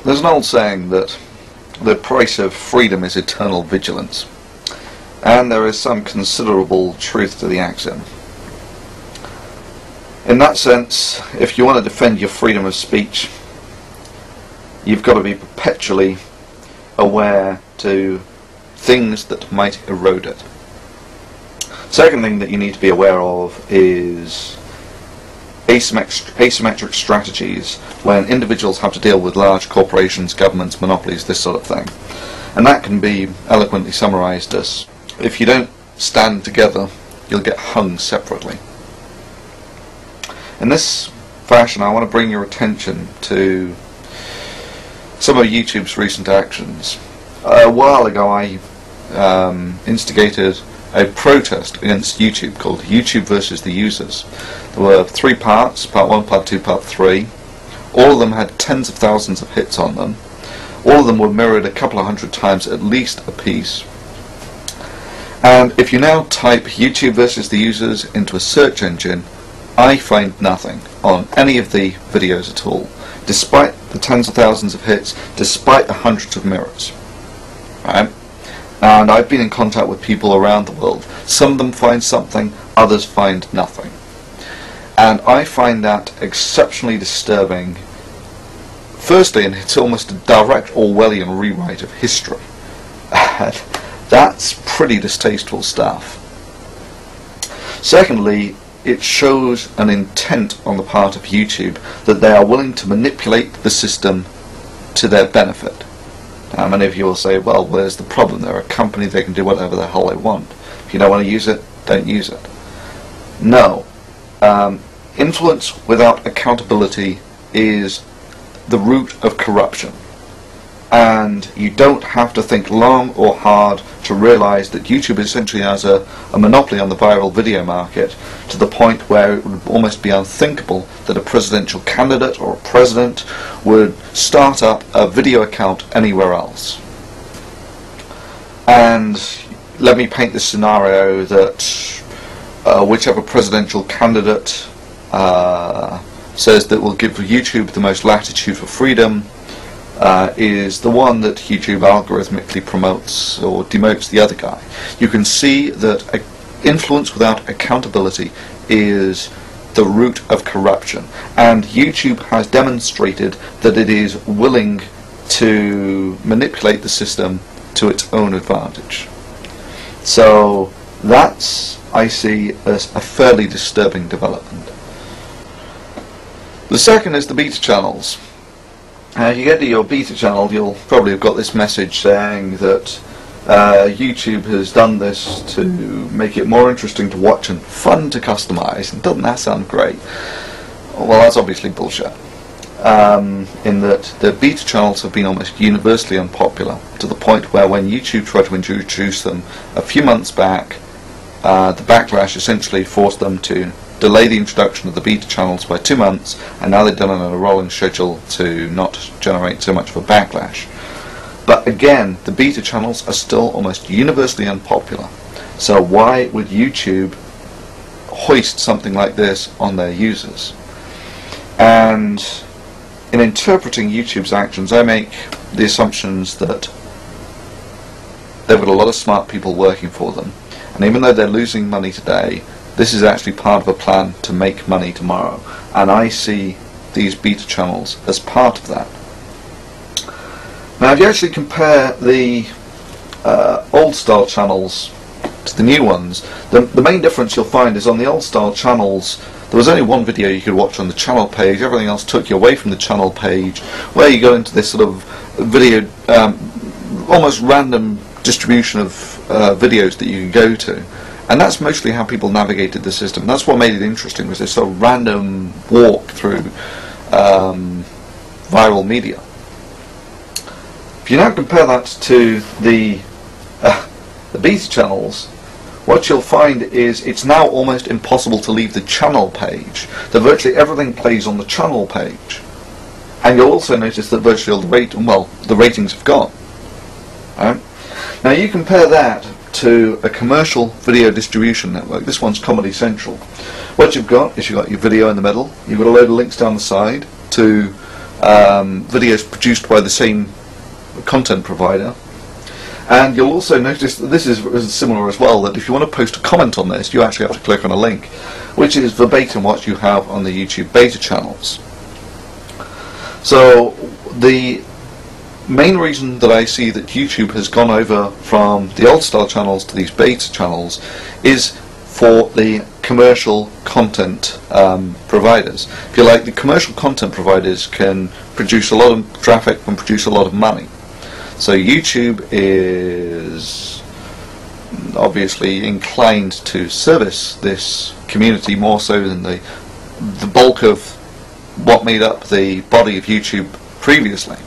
There's an old saying that the price of freedom is eternal vigilance, and there is some considerable truth to the axiom. In that sense, if you want to defend your freedom of speech, you've got to be perpetually aware to things that might erode it. Second thing that you need to be aware of is asymmetric strategies when individuals have to deal with large corporations, governments, monopolies, this sort of thing. And that can be eloquently summarized as, if you don't stand together, you'll get hung separately. In this fashion, I want to bring your attention to some of YouTube's recent actions. A while ago I instigated a protest against YouTube called YouTube versus the Users. There were 3 parts, part 1, part 2, part 3. All of them had tens of thousands of hits on them. All of them were mirrored a couple of hundred times at least a piece. And if you now type YouTube versus the Users into a search engine, I find nothing on any of the videos at all, despite the tens of thousands of hits, despite the hundreds of mirrors. Right? And I've been in contact with people around the world. Some of them find something, others find nothing. And I find that exceptionally disturbing. Firstly, and it's almost a direct Orwellian rewrite of history. That's pretty distasteful stuff. Secondly, it shows an intent on the part of YouTube that they are willing to manipulate the system to their benefit. Now, many of you will say, well, where's the problem? They're a company, they can do whatever the hell they want. If you don't want to use it, don't use it. No. Influence without accountability is the root of corruption. And you don't have to think long or hard to realize that YouTube essentially has a monopoly on the viral video market, to the point where it would almost be unthinkable that a presidential candidate or a president would start up a video account anywhere else. And let me paint this scenario that whichever presidential candidate says that will give YouTube the most latitude for freedom is the one that YouTube algorithmically promotes or demotes the other guy. You can see that influence without accountability is the root of corruption, and YouTube has demonstrated that it is willing to manipulate the system to its own advantage. So that's, I see, as a fairly disturbing development. The second is the beta channels. If you get to your beta channel, you'll probably have got this message saying that YouTube has done this to make it more interesting to watch and fun to customize. And doesn't that sound great? Well, that's obviously bullshit. In that the beta channels have been almost universally unpopular, to the point where when YouTube tried to introduce them a few months back, the backlash essentially forced them to delay the introduction of the beta channels by 2 months, and now they've done it on a rolling schedule to not generate so much of a backlash. But again, the beta channels are still almost universally unpopular. So why would YouTube hoist something like this on their users? And in interpreting YouTube's actions, I make the assumptions that they've got a lot of smart people working for them, and even though they're losing money today, this is actually part of a plan to make money tomorrow, and I see these beta channels as part of that. Now, if you actually compare the old style channels to the new ones, the main difference you'll find is on the old style channels there was only one video you could watch on the channel page. Everything else took you away from the channel page, where you go into this sort of video, almost random distribution of videos that you can go to. And that's mostly how people navigated the system. That's what made it interesting, was this sort of random walk through viral media. If you now compare that to the beta channels, what you'll find is it's now almost impossible to leave the channel page. That virtually everything plays on the channel page. And you'll also notice that virtually all the ratings have gone. Right? Now you compare that to a commercial video distribution network. This one's Comedy Central. What you've got is you've got your video in the middle, you've got a load of links down the side to videos produced by the same content provider. And you'll also notice that this is similar as well, that if you want to post a comment on this, you actually have to click on a link, which is verbatim what you have on the YouTube beta channels. So the main reason that I see that YouTube has gone over from the old style channels to these beta channels is for the commercial content providers. If you like, the commercial content providers can produce a lot of traffic and produce a lot of money. So YouTube is obviously inclined to service this community more so than the bulk of what made up the body of YouTube previously.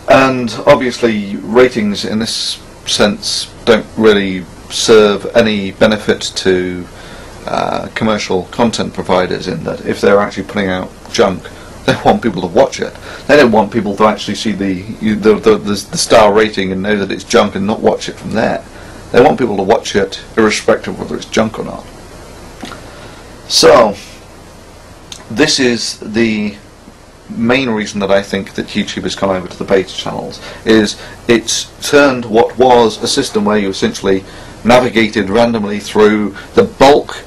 And obviously ratings in this sense don't really serve any benefit to commercial content providers, in that if they're actually putting out junk, they want people to watch it. They don't want people to actually see the star rating and know that it's junk and not watch it from there. They want people to watch it irrespective of whether it's junk or not. So this is the main reason that I think that YouTube has come over to the beta channels, is it's turned what was a system where you essentially navigated randomly through the bulk,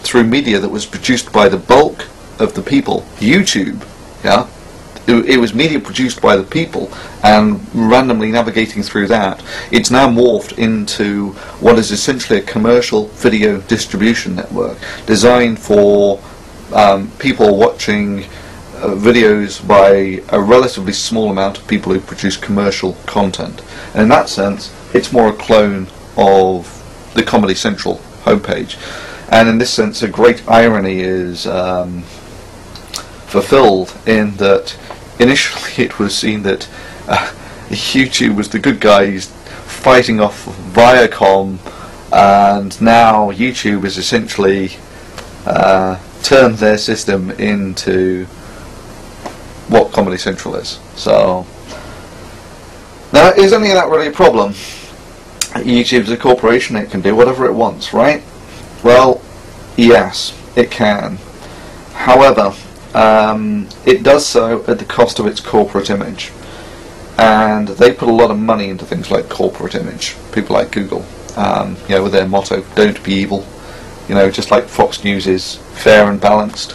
through media that was produced by the bulk of the people, YouTube, yeah, it was media produced by the people, and randomly navigating through that, it's now morphed into what is essentially a commercial video distribution network designed for people watching videos by a relatively small amount of people who produce commercial content. And in that sense, it's more a clone of the Comedy Central homepage. And in this sense, a great irony is fulfilled in that initially it was seen that YouTube was the good guys fighting off Viacom, and now YouTube is essentially turned their system into what Comedy Central is. So now, is any of that really a problem? YouTube's a corporation, it can do whatever it wants, right? Well, yes, it can. However, it does so at the cost of its corporate image, and they put a lot of money into things like corporate image. People like Google, you know, with their motto, "Don't be evil." You know, just like Fox News is fair and balanced.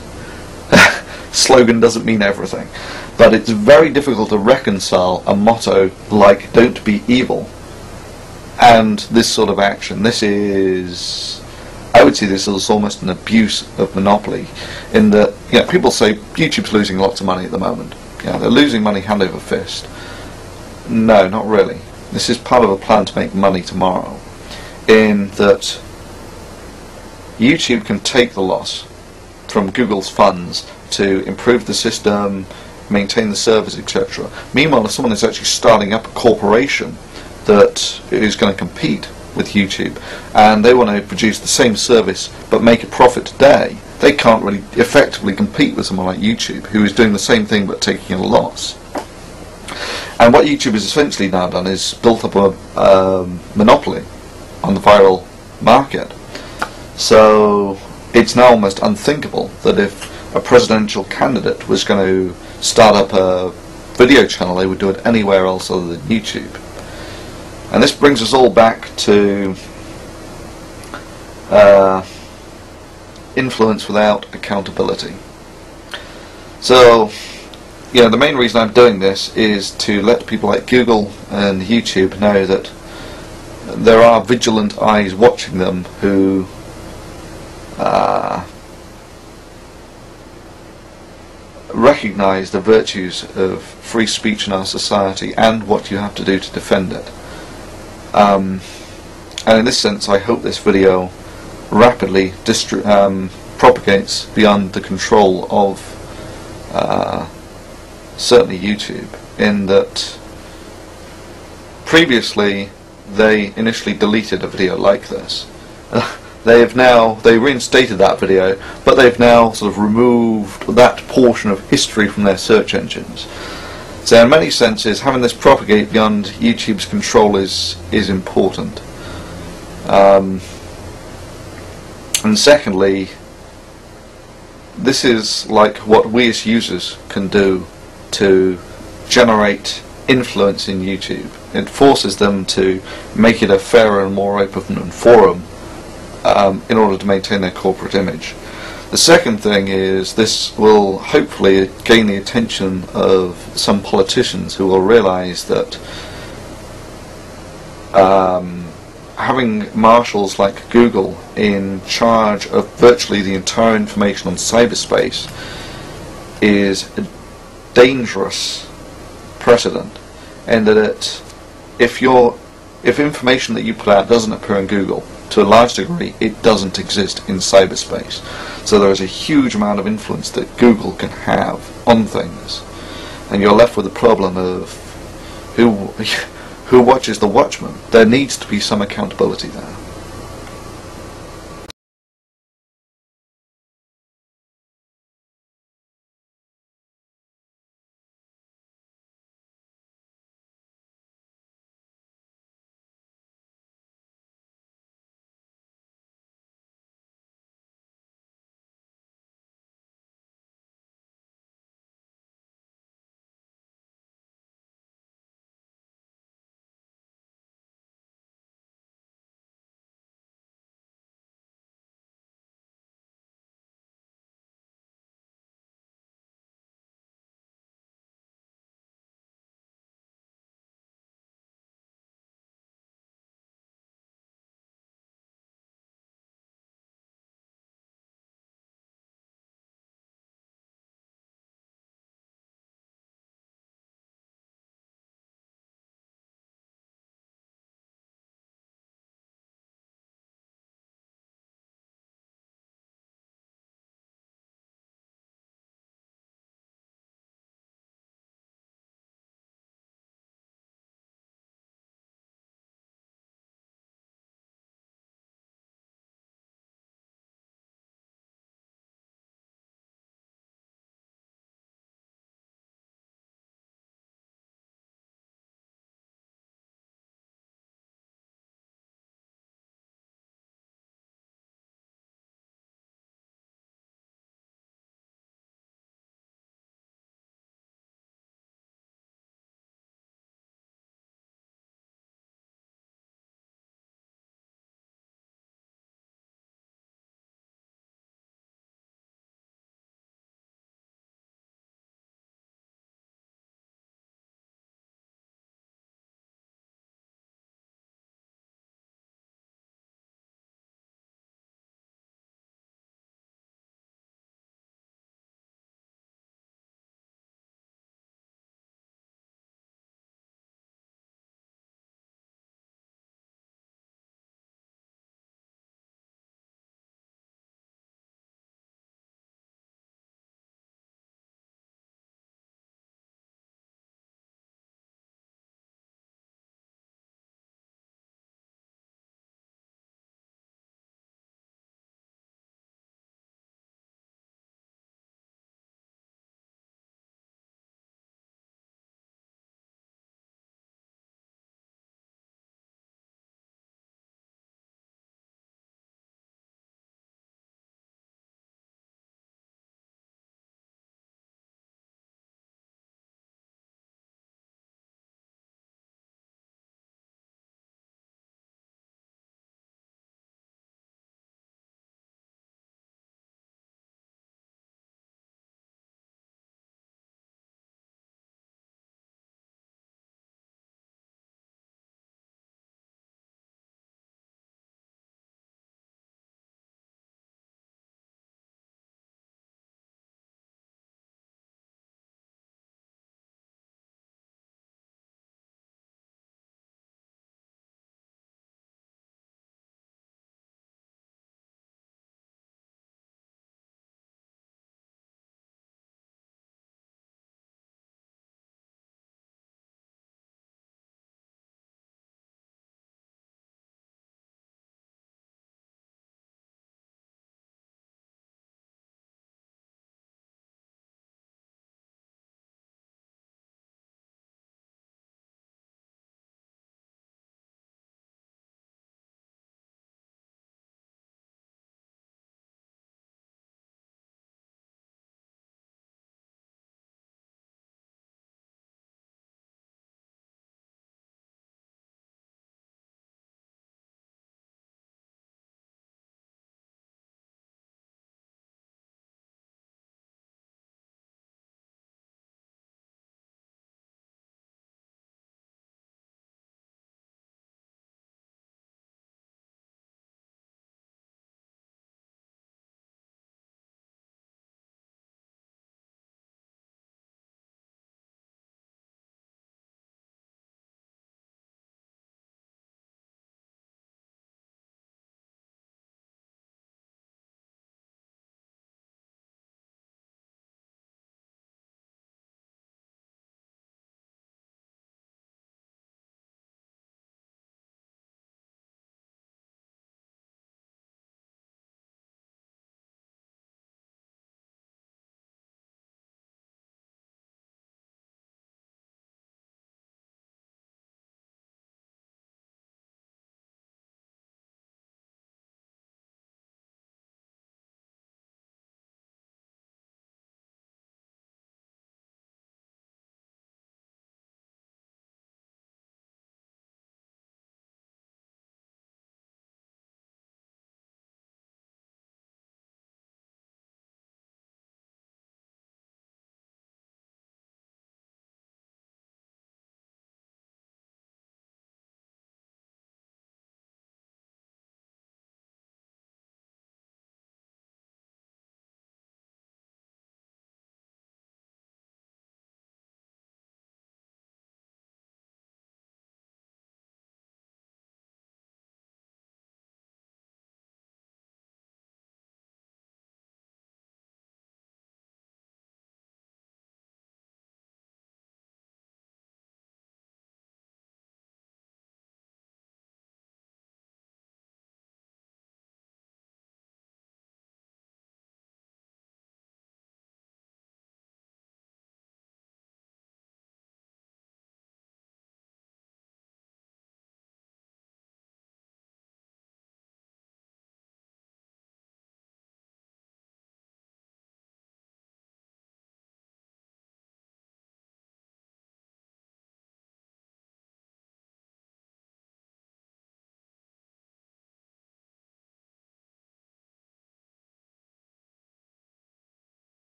Slogan doesn't mean everything, but it's very difficult to reconcile a motto like "Don't be evil" and this sort of action. This is, I would see this as almost an abuse of monopoly, in that, you know, people say YouTube's losing lots of money at the moment. You know, they're losing money hand over fist. No, not really. This is part of a plan to make money tomorrow, in that YouTube can take the loss from Google's funds to improve the system, maintain the servers, etc. Meanwhile, if someone is actually starting up a corporation that is going to compete with YouTube, and they want to produce the same service but make a profit today, they can't really effectively compete with someone like YouTube, who is doing the same thing but taking a loss. And what YouTube has essentially now done is built up a monopoly on the viral market. So it's now almost unthinkable that if a presidential candidate was going to start up a video channel, they would do it anywhere else other than YouTube. And this brings us all back to influence without accountability. So, you know, the main reason I'm doing this is to let people like Google and YouTube know that there are vigilant eyes watching them who recognize the virtues of free speech in our society and what you have to do to defend it. And in this sense, I hope this video rapidly propagates beyond the control of certainly YouTube, in that previously they initially deleted a video like this. They reinstated that video, but they've now sort of removed that portion of history from their search engines. So in many senses, having this propagate beyond YouTube's control is important. And secondly, this is like what we as users can do to generate influence in YouTube. It forces them to make it a fairer and more open forum in order to maintain their corporate image. The second thing is this will hopefully gain the attention of some politicians who will realise that having marshals like Google in charge of virtually the entire information on cyberspace is a dangerous precedent, and that if information that you put out doesn't appear in Google, to a large degree it doesn't exist in cyberspace. So there is a huge amount of influence that Google can have on things, and you're left with the problem of who watches the watchman. There needs to be some accountability there.